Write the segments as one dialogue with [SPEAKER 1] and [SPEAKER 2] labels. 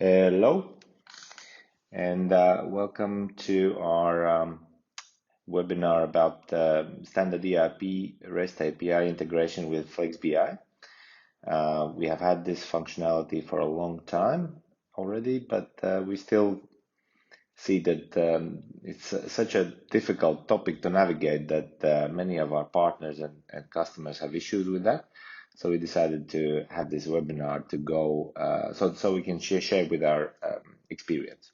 [SPEAKER 1] Hello, and welcome to our webinar about Standard ERP REST API integration with flex.bi. We have had this functionality for a long time already, but we still see that it's such a difficult topic to navigate that many of our partners and customers have issues with that. So we decided to have this webinar to go so we can share with our experience.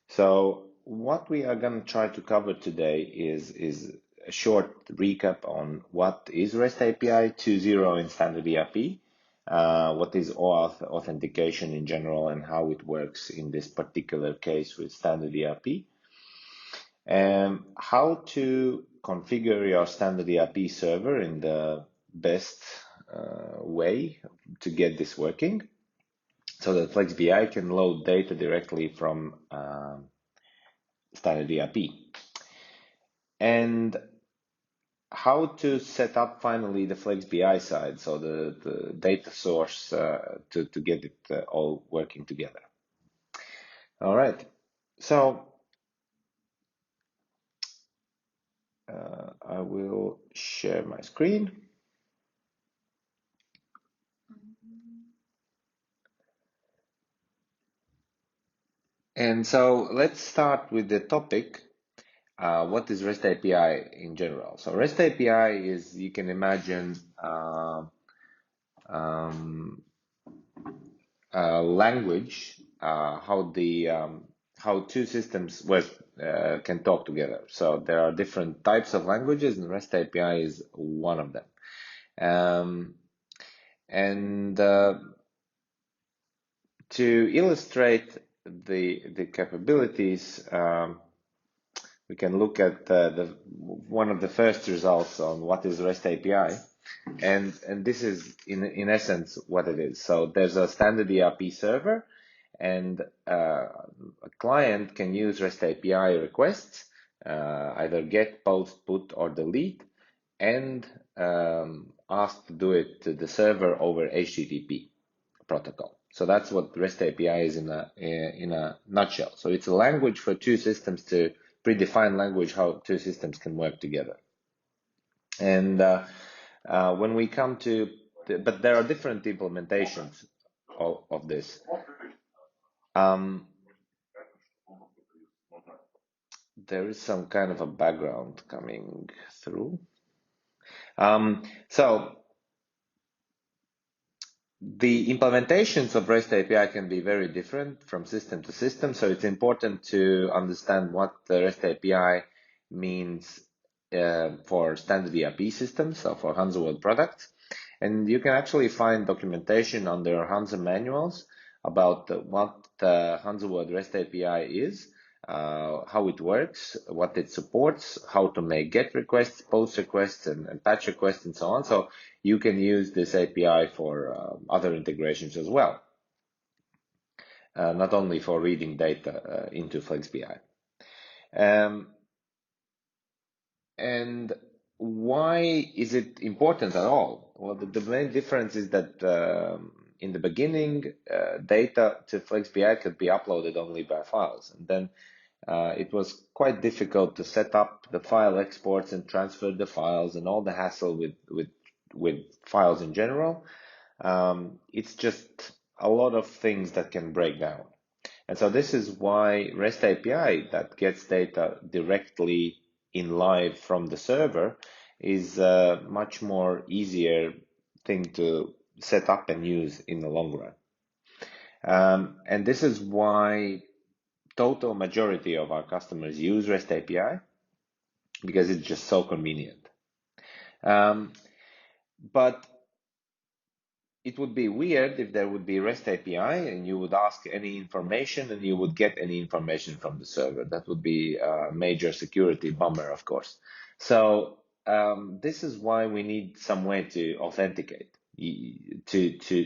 [SPEAKER 1] So what we are going to try to cover today is a short recap on what is REST API 2.0 in Standard ERP, what is OAuth authentication in general, and how it works in this particular case with Standard ERP, and how to configure your Standard ERP server in the best way to get this working, so that flex.bi can load data directly from Standard ERP, and how to set up finally the flex.bi side, so the data source to get it all working together. All right, so I will share my screen. And so let's start with the topic. What is REST API in general? So REST API is, you can imagine, language, how two systems can talk together. So there are different types of languages, and REST API is one of them. To illustrate the capabilities, we can look at one of the first results on what is REST API, and this is in essence what it is. So there's a standard ERP server, and a client can use REST API requests, either get, post, put, or delete, and ask to do it to the server over HTTP protocol. So that's what REST API is in a nutshell. So it's a language for two systems, to predefined language how two systems can work together. And when we come to, but there are different implementations of this. There is some kind of a background coming through. So the implementations of REST API can be very different from system to system, so it's important to understand what the REST API means for standard ERP systems, so for HansaWorld products. And you can actually find documentation under Hansa manuals about what the HansaWorld REST API is, how it works, what it supports, how to make GET requests, POST requests, and patch requests, and so on. So you can use this API for other integrations as well, not only for reading data into flex.bi. And why is it important at all? Well, the main difference is that in the beginning, data to flex.bi could be uploaded only by files, and then it was quite difficult to set up the file exports and transfer the files and all the hassle with files in general. It's just a lot of things that can break down. And so this is why REST API that gets data directly in live from the server is a much more easier thing to set up and use in the long run. And this is why total majority of our customers use REST API, because it's just so convenient. But it would be weird if there would be REST API and you would ask any information and you would get any information from the server. That would be a major security bummer, of course. So this is why we need some way to authenticate,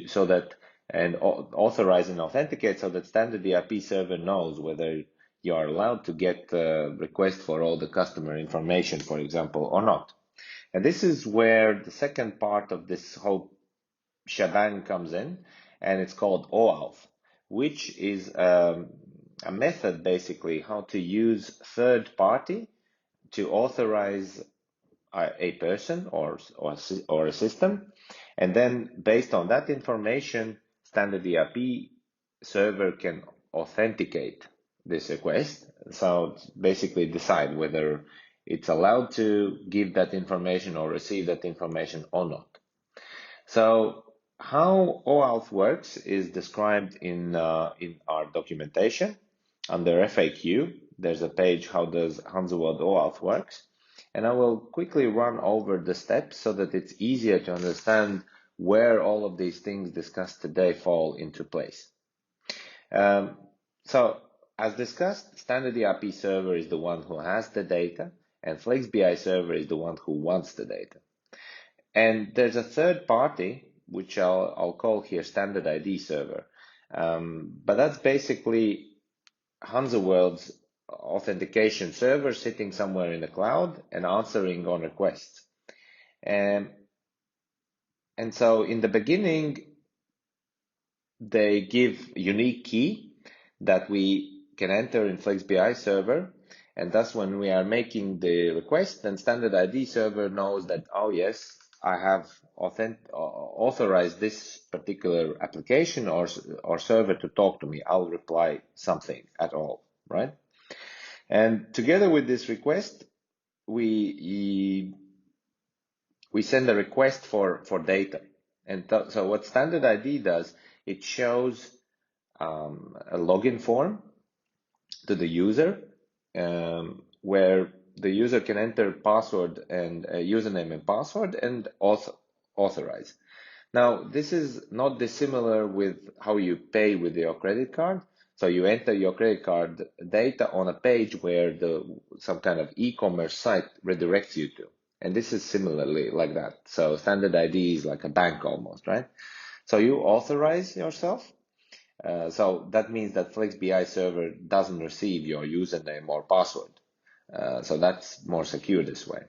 [SPEAKER 1] so that, and authorize and authenticate, so that standard ERP server knows whether you are allowed to get a request for all the customer information, for example, or not. And this is where the second part of this whole shebang comes in, and it's called OAuth, which is a method basically how to use third party to authorize a person or a system, and then based on that information, Standard ERP server can authenticate this request. So basically decide whether it's allowed to give that information or receive that information or not. So how OAuth works is described in our documentation. Under FAQ, there's a page, how does HansaWorld OAuth works? And I will quickly run over the steps so that it's easier to understand where all of these things discussed today fall into place. So as discussed, Standard ERP server is the one who has the data, and flex.bi server is the one who wants the data. And there's a third party, which I'll call here Standard ID server. But that's basically HansaWorld's authentication server sitting somewhere in the cloud and answering on requests. And so in the beginning, they give unique key that we can enter in flex.bi server. And thus when we are making the request, then Standard ID server knows that, oh yes, I have authorized this particular application or server to talk to me. I'll reply something at all, right? And together with this request, we send a request for data. And so what Standard ID does, it shows a login form to the user where the user can enter password and username and password and authorize. Now, this is not dissimilar with how you pay with your credit card. So you enter your credit card data on a page where some kind of e-commerce site redirects you to. And this is similarly like that. So Standard ID is like a bank almost, right? So you authorize yourself. So that means that flex.bi server doesn't receive your username or password. So that's more secure this way.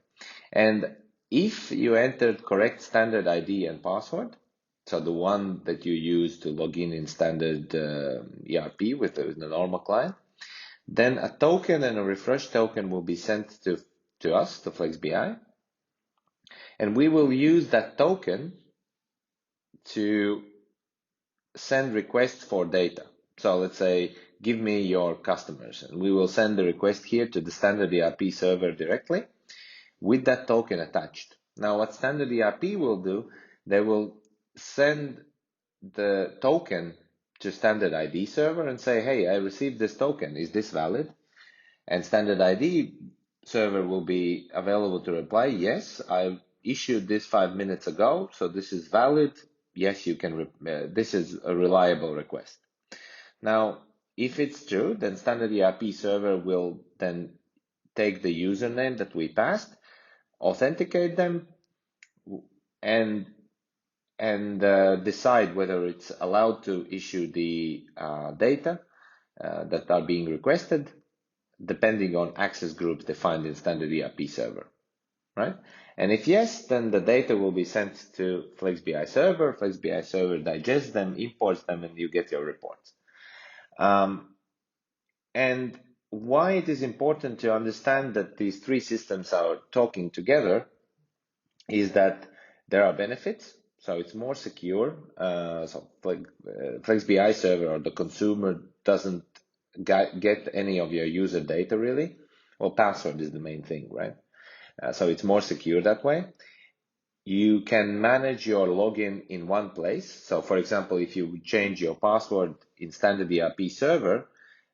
[SPEAKER 1] And if you entered correct Standard ID and password, so the one that you use to log in Standard ERP with the normal client, then a token and a refresh token will be sent to us, to flex.bi, and we will use that token to send requests for data. So let's say, give me your customers, and we will send the request here to the Standard ERP server directly with that token attached. Now, what Standard ERP will do, they will send the token to Standard ID server and say, hey, I received this token. Is this valid? And Standard ID server will be available to reply, yes, I issued this 5 minutes ago, so this is valid. Yes, you can. This is a reliable request. Now, if it's true, then Standard ERP server will then take the username that we passed, authenticate them, and decide whether it's allowed to issue the data that are being requested, depending on access groups defined in Standard ERP server, right? And if yes, then the data will be sent to flex.bi server. Flex.bi server digests them, imports them, and you get your reports. And why it is important to understand that these three systems are talking together is that there are benefits. So it's more secure. So flex.bi server or the consumer doesn't get any of your user data really. Well, password is the main thing, right? So it's more secure that way. You can manage your login in one place. So for example, if you change your password in Standard ERP server,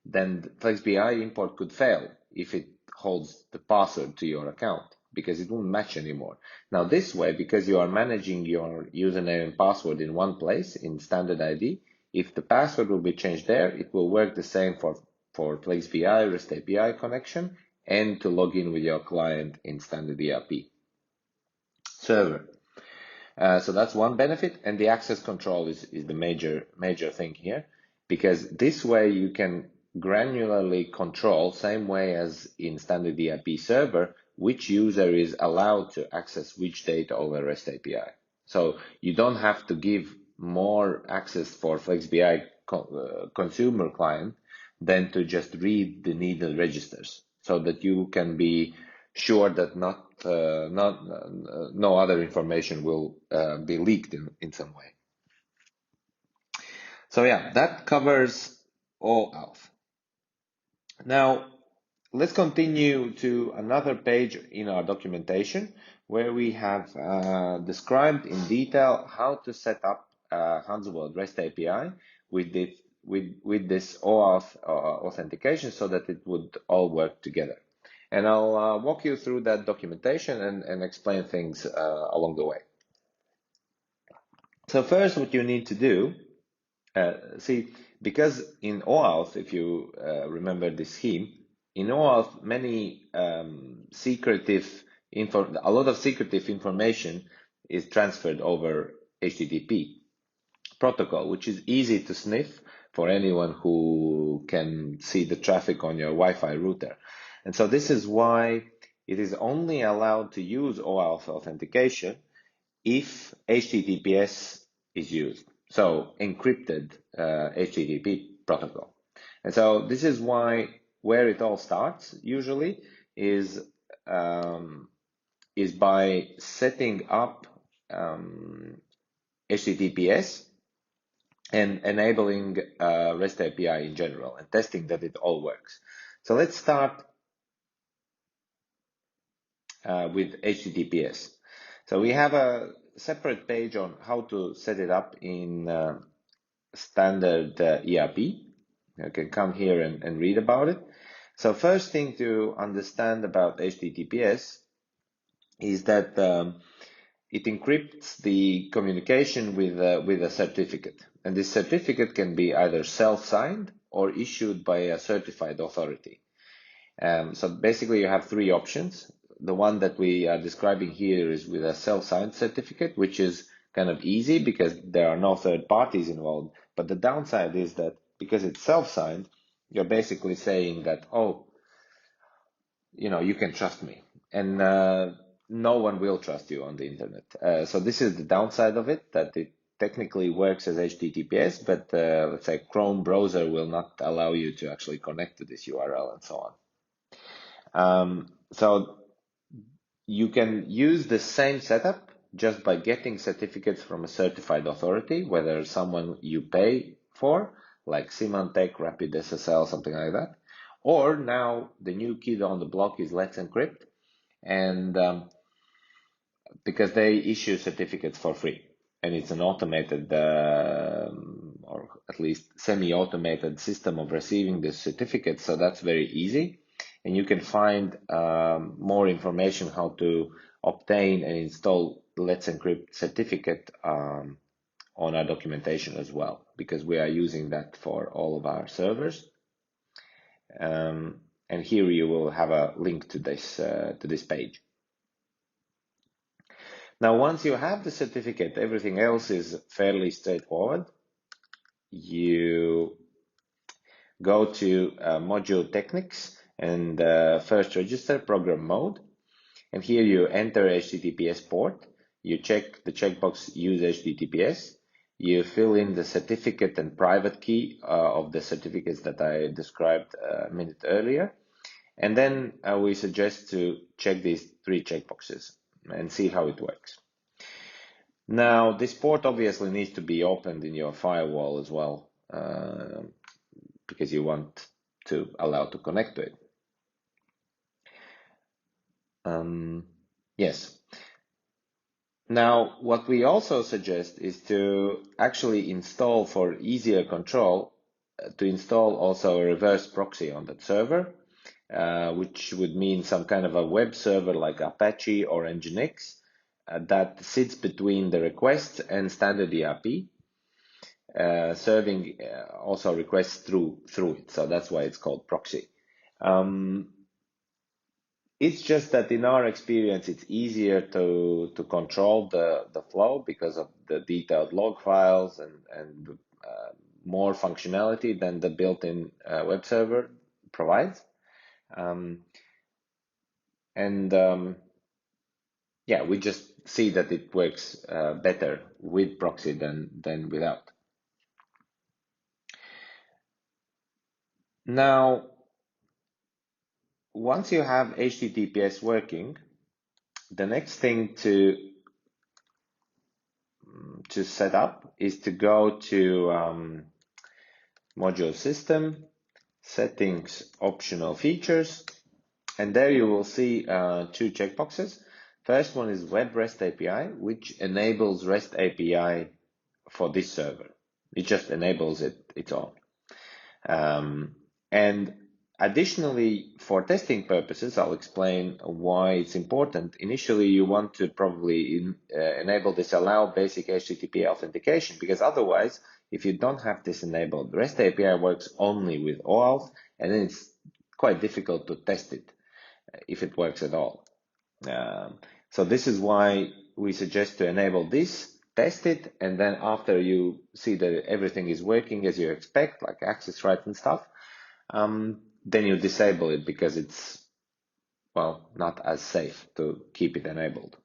[SPEAKER 1] then flex.bi import could fail if it holds the password to your account, because it won't match anymore. Now this way, because you are managing your username and password in one place in Standard ID, if the password will be changed there, it will work the same for flex.bi REST API connection and to log in with your client in Standard ERP server. So that's one benefit, and the access control is the major thing here, because this way you can granularly control, same way as in Standard ERP server, which user is allowed to access which data over REST API. So you don't have to give more access for FlexBI consumer client than to just read the needle registers, so that you can be sure that no other information will be leaked in some way. So yeah, that covers OAuth. Now, let's continue to another page in our documentation where we have described in detail how to set up HansaWorld REST API with this OAuth authentication so that it would all work together. And I'll walk you through that documentation and explain things along the way. So first, what you need to do, see, because in OAuth, if you remember this scheme, in OAuth, a lot of secretive information is transferred over HTTP protocol, which is easy to sniff for anyone who can see the traffic on your Wi-Fi router. And so this is why it is only allowed to use OAuth authentication if HTTPS is used, so encrypted HTTP protocol. And so this is why where it all starts usually is by setting up HTTPS and enabling REST API in general and testing that it all works. So let's start with HTTPS. So we have a separate page on how to set it up in Standard ERP. You can come here and read about it. So first thing to understand about HTTPS is that it encrypts the communication with a certificate. And this certificate can be either self-signed or issued by a certified authority. So basically you have three options. The one that we are describing here is with a self-signed certificate, which is kind of easy because there are no third parties involved. But the downside is that because it's self-signed, you're basically saying that, oh, you can trust me. And no one will trust you on the internet. So this is the downside of it, that it technically works as HTTPS, but let's say Chrome browser will not allow you to actually connect to this URL and so on. So you can use the same setup just by getting certificates from a certified authority, whether someone you pay for, like Symantec, RapidSSL, something like that. Or now the new kid on the block is Let's Encrypt, and because they issue certificates for free, and it's an automated or at least semi-automated system of receiving the certificates, so that's very easy. And you can find more information how to obtain and install Let's Encrypt certificate on our documentation as well, because we are using that for all of our servers. And here you will have a link to this page. Now, once you have the certificate, everything else is fairly straightforward. You go to module techniques and first register program mode. And here you enter HTTPS port. You check the checkbox use HTTPS. You fill in the certificate and private key of the certificates that I described a minute earlier. And then we suggest to check these three checkboxes and see how it works. Now, this port obviously needs to be opened in your firewall as well, because you want to allow to connect to it. Yes. Now, what we also suggest is to actually install, for easier control, to install also a reverse proxy on that server, which would mean some kind of a web server like Apache or Nginx that sits between the request and Standard ERP, serving also requests through it. So that's why it's called proxy. It's just that in our experience, it's easier to control the flow because of the detailed log files and more functionality than the built-in web server provides. yeah, we just see that it works better with proxy than without. Now, once you have HTTPS working, the next thing to set up is to go to module system, settings, optional features, and there you will see two checkboxes. First one is Web REST API, which enables REST API for this server. It just enables its own. And additionally, for testing purposes, I'll explain why it's important. Initially, you want to probably enable this allow basic HTTP authentication, because otherwise, if you don't have this enabled, REST API works only with OAuth, and then it's quite difficult to test it if it works at all. So this is why we suggest to enable this, test it, and then after you see that everything is working as you expect, like access rights and stuff, then you disable it because it's, well, not as safe to keep it enabled.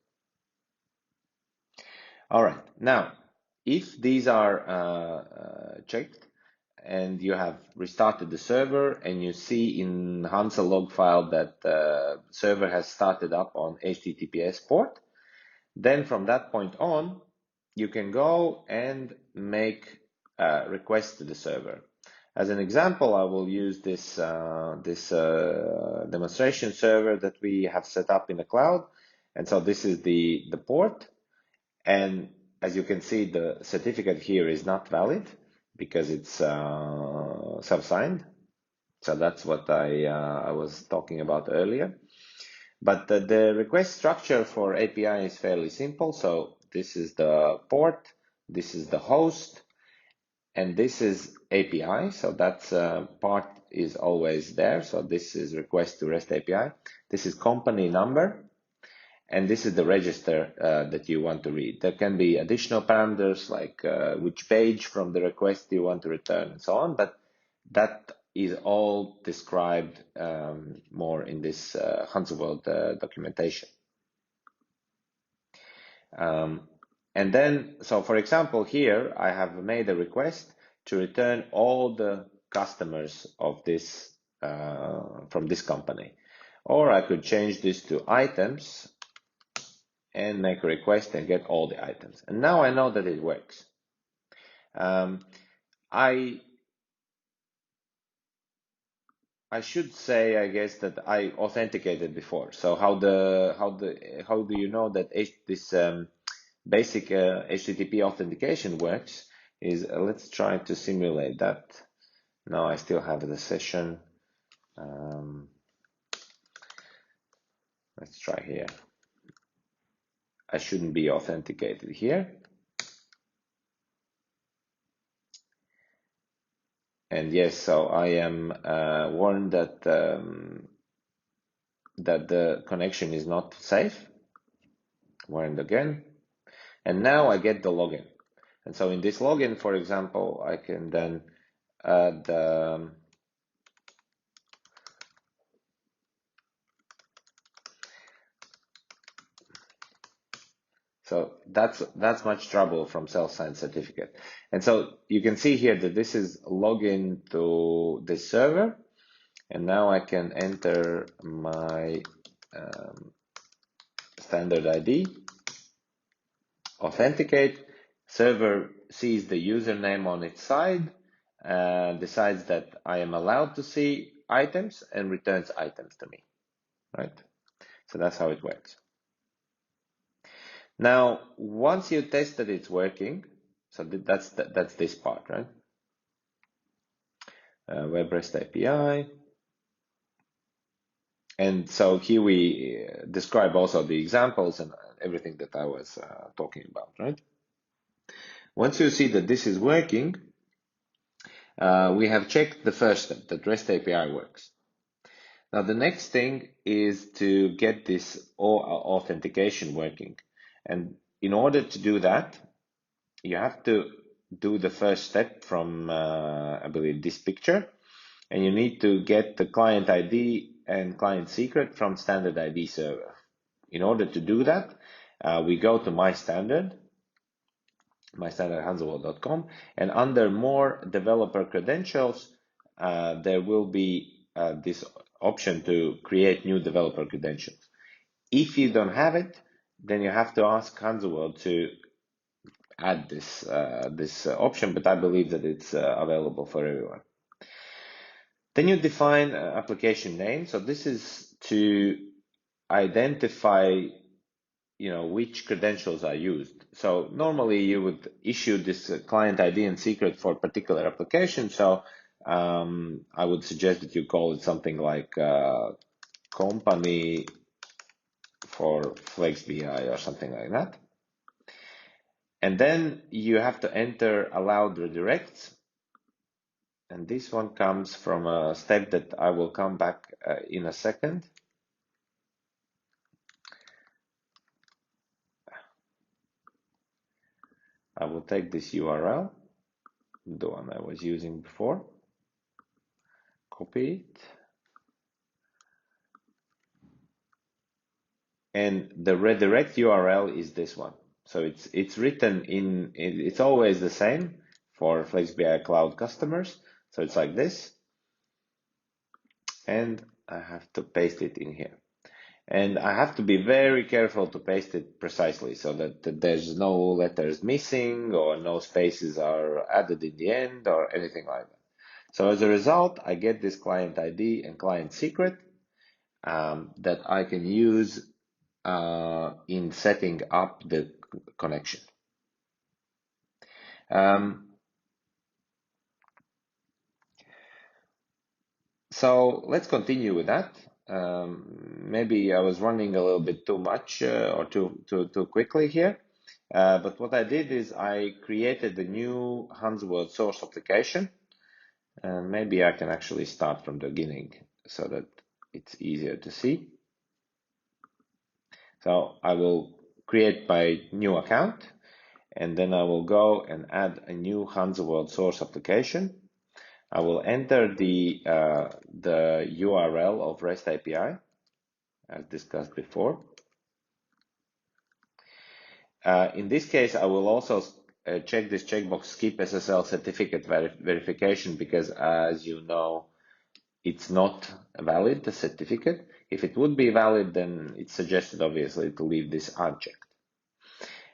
[SPEAKER 1] All right, now, if these are checked and you have restarted the server and you see in Hansa log file that the server has started up on HTTPS port, then from that point on, you can go and make requests to the server. As an example, I will use this demonstration server that we have set up in the cloud. And so this is the port. And as you can see, the certificate here is not valid because it's self-signed. So that's what I was talking about earlier. But the request structure for API is fairly simple. So this is the port, this is the host, and this is API. So that's part is always there. So this is request to REST API. This is company number, and this is the register that you want to read. There can be additional parameters like which page from the request you want to return and so on, but that is all described more in this HansaWorld documentation. And then, so for example, here I have made a request to return all the customers of this from this company. Or I could change this to items and make a request and get all the items. And now I know that it works. I should say, I guess, that I authenticated before. So how do you know that this basic HTTP authentication works? Is let's try to simulate that. Now I still have the session. Let's try here. I shouldn't be authenticated here. And yes, so I am warned that that the connection is not safe. Warned again. And now I get the login. And so in this login, for example, I can then add so that's much trouble from self-signed certificate. And so you can see here that this is login to this server. And now I can enter my standard ID, authenticate. Server sees the username on its side, decides that I am allowed to see items and returns items to me, right? So that's how it works. Now, once you test that it's working, so that's this part, right? Web REST API. And so here we describe also the examples and everything that I was talking about, right? Once you see that this is working, we have checked the first step, that REST API works. Now the next thing is to get this authentication working. And in order to do that, you have to do the first step from, I believe, this picture. And you need to get the client ID and client secret from standard ID server. in order to do that, we go to my standard HansaWorld.com, and under more developer credentials, there will be this option to create new developer credentials. If you don't have it, then you have to ask HansaWorld to add this option, but I believe that it's available for everyone. Then you define application name. So this is to identify which credentials are used. So normally you would issue this client ID and secret for a particular application. So I would suggest that you call it something like company for flex.bi or something like that. And then you have to enter allowed redirects. And this one comes from a step that I will come back in a second. I will take this URL, the one I was using before, copy it, and the redirect URL is this one. So it's written it's always the same for flex.bi Cloud customers. So it's like this, and I have to paste it in here. And I have to be very careful to paste it precisely so that there's no letters missing or no spaces are added in the end or anything like that. So as a result, I get this client ID and client secret that I can use in setting up the connection. So let's continue with that. Maybe I was running a little bit too much or too quickly here. But what I did is I created a new HansaWorld source application. Maybe I can actually start from the beginning so that it's easier to see. So I will create my new account, and then I will go and add a new HansaWorld source application. I will enter the URL of REST API, as discussed before. In this case, I will also check this checkbox, skip SSL certificate verification, because as you know, it's not valid, the certificate. If it would be valid, then it's suggested obviously to leave this unchecked.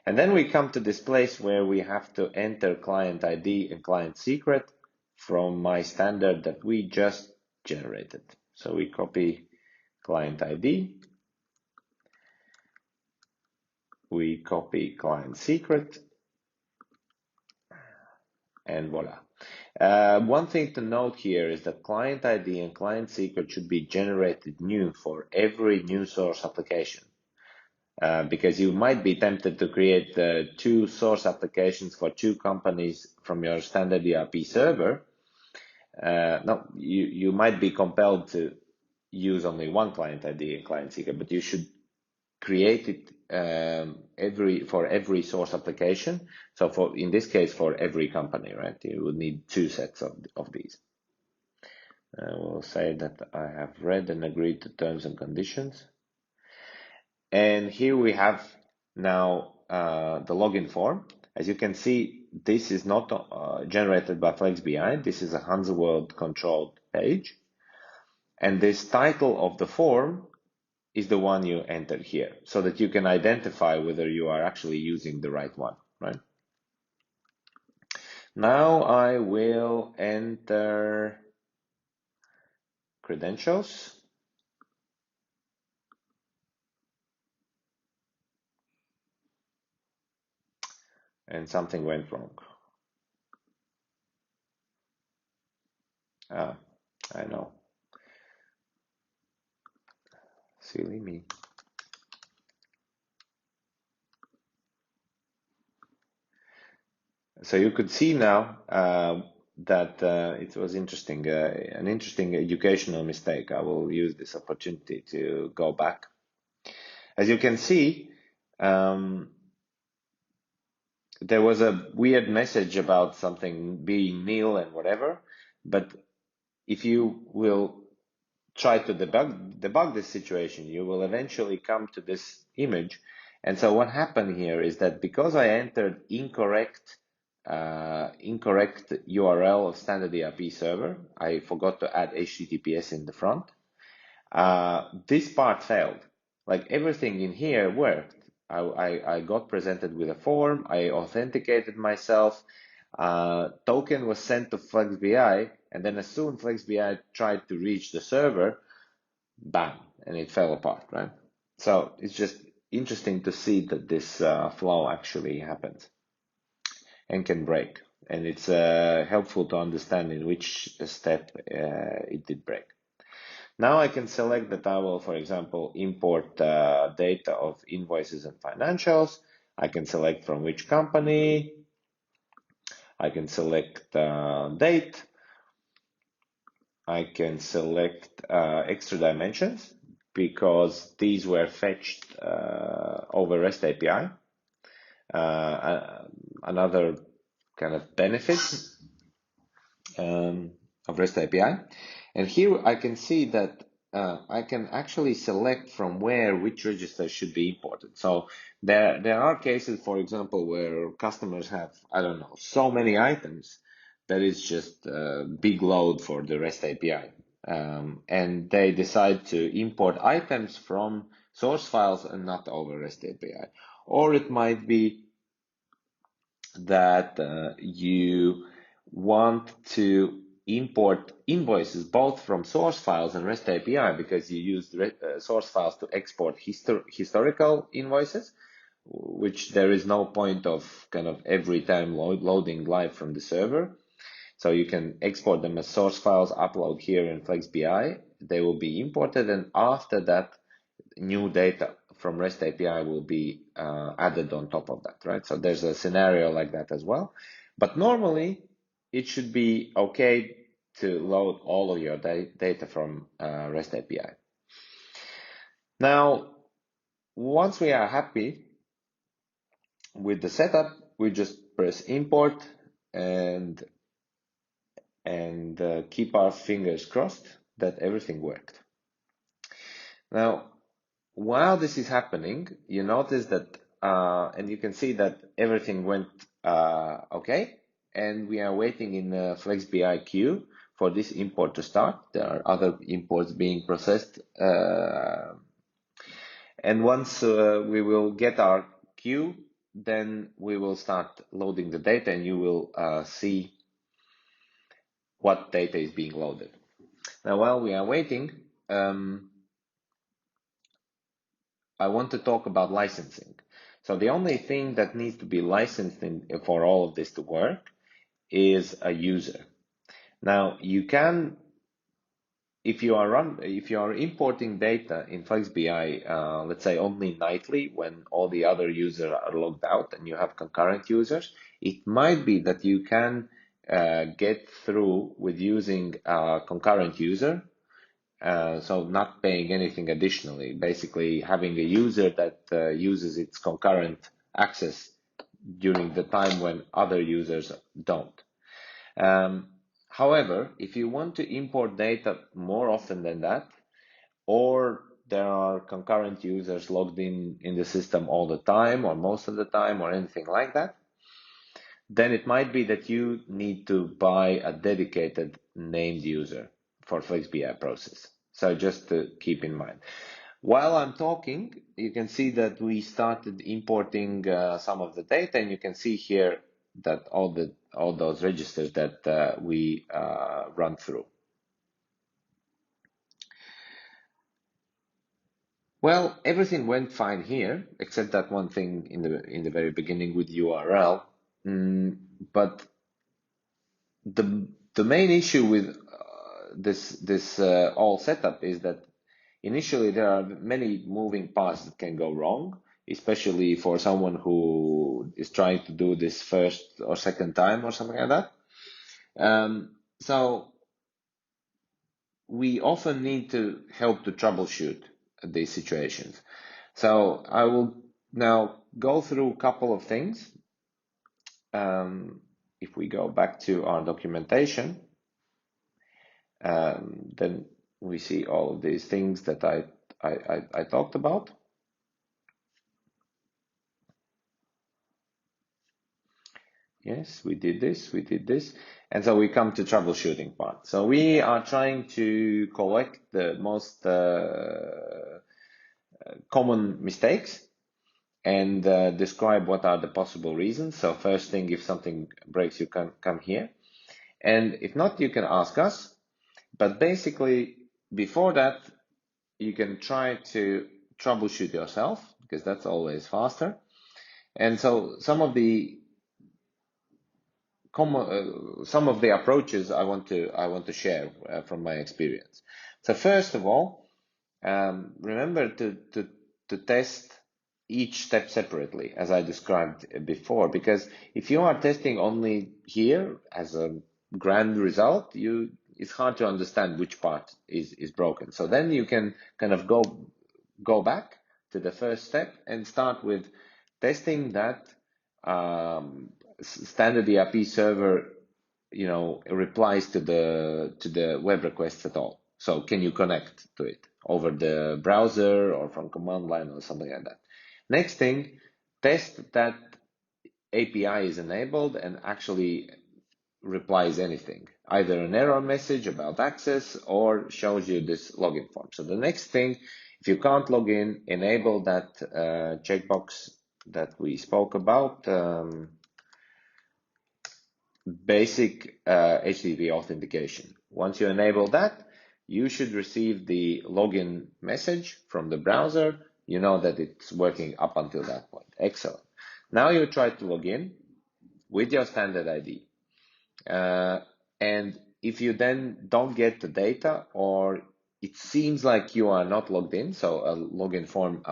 [SPEAKER 1] And then we come to this place where we have to enter client ID and client secret from my standard that we just generated. So we copy client ID, we copy client secret, and voila. One thing to note here is that client ID and client secret should be generated new for every new source application. Because you might be tempted to create two source applications for two companies from your standard ERP server. No, you might be compelled to use only one client ID and client secret, but you should create it for every source application. So in this case, for every company, right? You would need two sets of these. We'll say that I have read and agreed to terms and conditions. And here we have now the login form. As you can see, this is not generated by flex.bi. This is a HansaWorld controlled page. And this title of the form is the one you entered here, so that you can identify whether you are actually using the right one, right? Now I will enter credentials. And something went wrong. Ah, I know. Silly me. So you could see now that it was interesting, an interesting educational mistake. I will use this opportunity to go back. As you can see, there was a weird message about something being nil and whatever, but if you will try to debug this situation, you will eventually come to this image. And so what happened here is that because I entered incorrect URL of standard ERP server, I forgot to add HTTPS in the front. This part failed. Like everything in here worked. I got presented with a form, I authenticated myself, token was sent to flex.bi, and then as soon flex.bi tried to reach the server, bam, and it fell apart, right? So it's just interesting to see that this flow actually happens and can break. And it's helpful to understand in which step it did break. Now I can select that I will, for example, import data of invoices and financials. I can select from which company. I can select date. I can select extra dimensions because these were fetched over REST API. Another kind of benefit of REST API. And here I can see that I can actually select from where which register should be imported. So there are cases, for example, where customers have, I don't know, so many items that is just a big load for the REST API. And they decide to import items from source files and not over REST API. Or it might be that you want to import invoices both from source files and REST API because you use source files to export historical invoices, which there is no point of kind of every time loading live from the server. So you can export them as source files, upload here in flex.bi. They will be imported, and after that, new data from REST API will be added on top of that, right? So there's a scenario like that as well. But normally, it should be okay to load all of your data from REST API. Now, once we are happy with the setup, we just press import and keep our fingers crossed that everything worked. Now, while this is happening, you notice that, and you can see that everything went okay, and we are waiting in the flex.bi queue for this import to start. There are other imports being processed, and once we will get our queue, then we will start loading the data, and you will see what data is being loaded. Now, while we are waiting, I want to talk about licensing. So the only thing that needs to be licensed for all of this to work is a user. Now you can, if you are importing data in flex.bi, let's say only nightly when all the other users are logged out and you have concurrent users, it might be that you can get through with using a concurrent user. So not paying anything additionally, basically having a user that uses its concurrent access during the time when other users don't. However, if you want to import data more often than that, or there are concurrent users logged in the system all the time or most of the time or anything like that, then it might be that you need to buy a dedicated named user for flex.bi process. So just to keep in mind. While I'm talking, you can see that we started importing some of the data, and you can see here that all those registers that we run through. Well, everything went fine here, except that one thing in the very beginning with URL. But the main issue with this all setup is that initially there are many moving parts that can go wrong, especially for someone who is trying to do this first or second time or something like that. So we often need to help to troubleshoot these situations. So I will now go through a couple of things. If we go back to our documentation, then we see all of these things that I talked about. Yes, we did this. And so we come to troubleshooting part. So we are trying to collect the most common mistakes and describe what are the possible reasons. So first thing, if something breaks, you can come here. And if not, you can ask us. But basically, before that, you can try to troubleshoot yourself, because that's always faster. And so some of the approaches I want to share from my experience. So first of all, remember to test each step separately, as I described before, because if you are testing only here as a grand result, it's hard to understand which part is broken. So then you can kind of go back to the first step and start with testing that standard ERP server, replies to the web requests at all. So can you connect to it over the browser or from command line or something like that? Next thing, test that API is enabled and actually replies anything, either an error message about access or shows you this login form. So the next thing, if you can't log in, enable that checkbox that we spoke about, basic HTTP authentication. Once you enable that, you should receive the login message from the browser. You know that it's working up until that point. Excellent. Now you try to log in with your standard ID. And if you then don't get the data, or it seems like you are not logged in, so a login form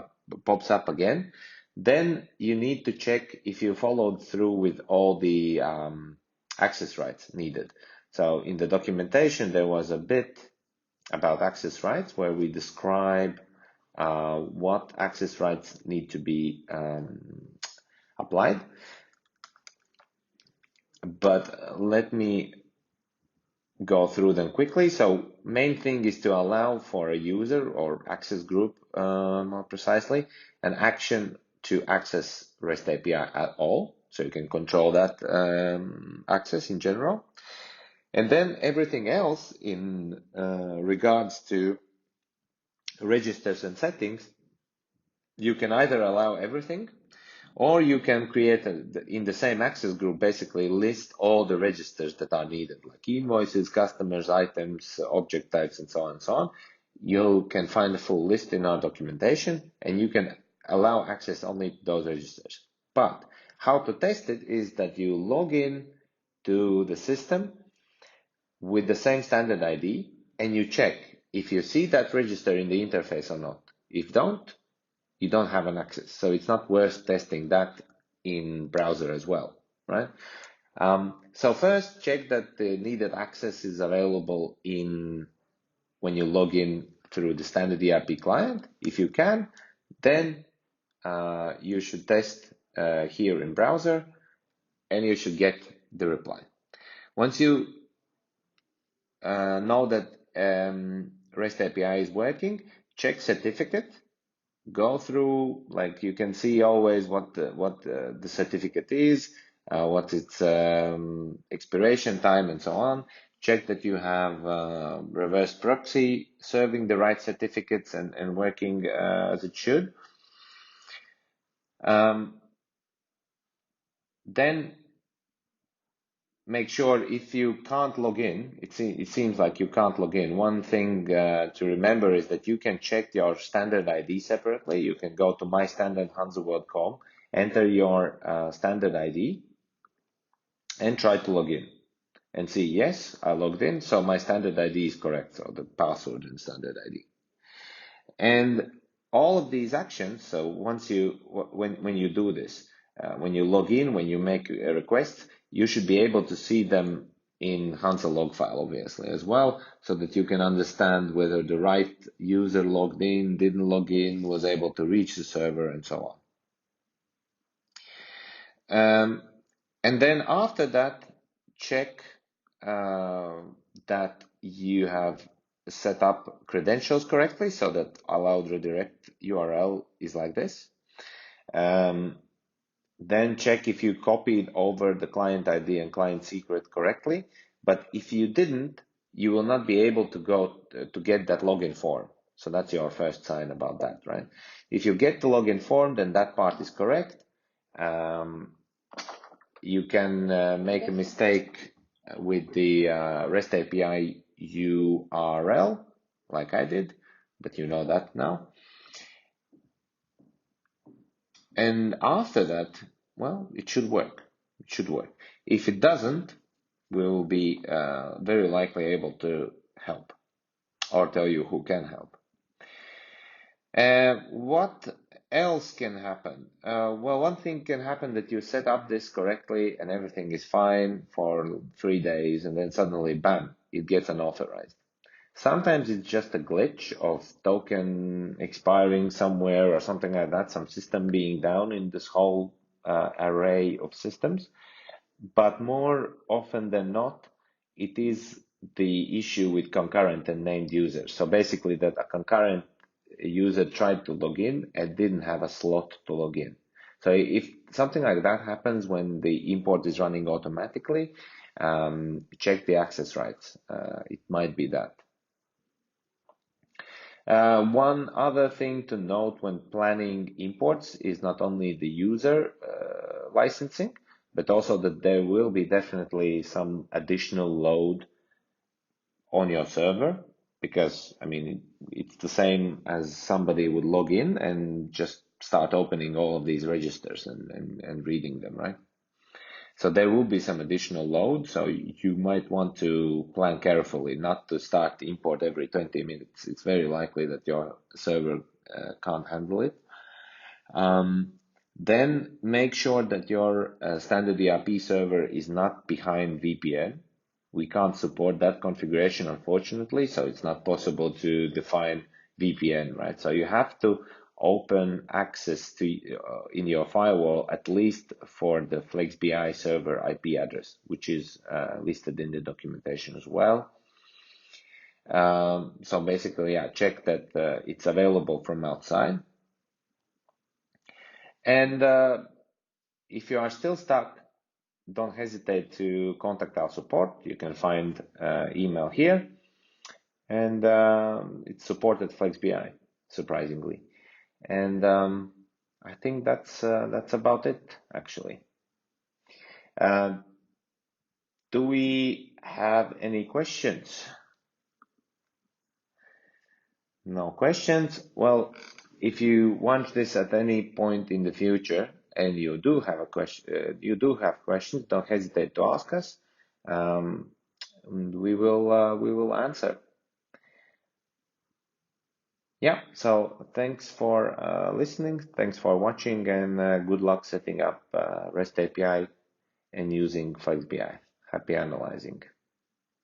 [SPEAKER 1] pops up again, then you need to check if you followed through with all the access rights needed. So in the documentation, there was a bit about access rights where we describe what access rights need to be applied. But let me go through them quickly. So main thing is to allow for a user or access group, more precisely, an action to access REST API at all. So you can control that access in general. And then everything else in regards to registers and settings, you can either allow everything, or you can create in the same access group, basically list all the registers that are needed, like invoices, customers, items, object types, and so on and so on. You can find a full list in our documentation, and you can allow access only to those registers. But how to test it is that you log in to the system with the same standard ID, and you check if you see that register in the interface or not. If don't, you don't have an access. So it's not worth testing that in browser as well, right? So first, check that the needed access is available when you log in through the standard ERP client. If you can, then you should test here in browser, and you should get the reply. Once you know that REST API is working, check certificate. Go through, like you can see always what the certificate is, what its expiration time, and so on. Check that you have reverse proxy serving the right certificates and working as it should. Then make sure if you can't log in, it seems like you can't log in. One thing to remember is that you can check your standard ID separately. You can go to mystandard.hansaworld.com, enter your standard ID, and try to log in. And see, yes, I logged in, so my standard ID is correct, so the password and standard ID. And all of these actions, so once when you do this, when you log in, when you make a request, you should be able to see them in Hansa log file, obviously, as well, so that you can understand whether the right user logged in, didn't log in, was able to reach the server, and so on. And then after that, check that you have set up credentials correctly so that allowed redirect URL is like this. Then check if you copied over the client ID and client secret correctly. But if you didn't, you will not be able to go to get that login form. So that's your first sign about that, right? If you get the login form, then that part is correct. You can make a mistake with the REST API URL, like I did, but you know that now. And after that, well, it should work. It should work. If it doesn't, we will be very likely able to help or tell you who can help. What else can happen? Well, one thing can happen that you set up this correctly and everything is fine for 3 days, and then suddenly, bam, it gets unauthorized. Sometimes it's just a glitch of token expiring somewhere or something like that, some system being down in this whole array of systems. But more often than not, it is the issue with concurrent and named users. So basically that a concurrent user tried to log in and didn't have a slot to log in. So if something like that happens when the import is running automatically, check the access rights. It might be that. One other thing to note when planning imports is not only the user licensing, but also that there will be definitely some additional load on your server, because I mean it's the same as somebody would log in and just start opening all of these registers and reading them, right? So there will be some additional load, so you might want to plan carefully not to start the import every 20 minutes. It's very likely that your server can't handle it. Then make sure that your standard ERP server is not behind VPN. We can't support that configuration, unfortunately, so it's not possible to define VPN, right? So you have to open access to in your firewall, at least for the flex.bi server IP address, which is listed in the documentation as well. So basically, yeah, check that it's available from outside. And if you are still stuck, don't hesitate to contact our support. You can find email here, and it's supported flex.bi, surprisingly. And I think that's about it, actually. Do we have any questions? No questions. Well, if you want this at any point in the future and you do have a question, questions, don't hesitate to ask us. And we will answer. Yeah, so thanks for listening, thanks for watching, and good luck setting up REST API and using flex.bi. Happy analyzing.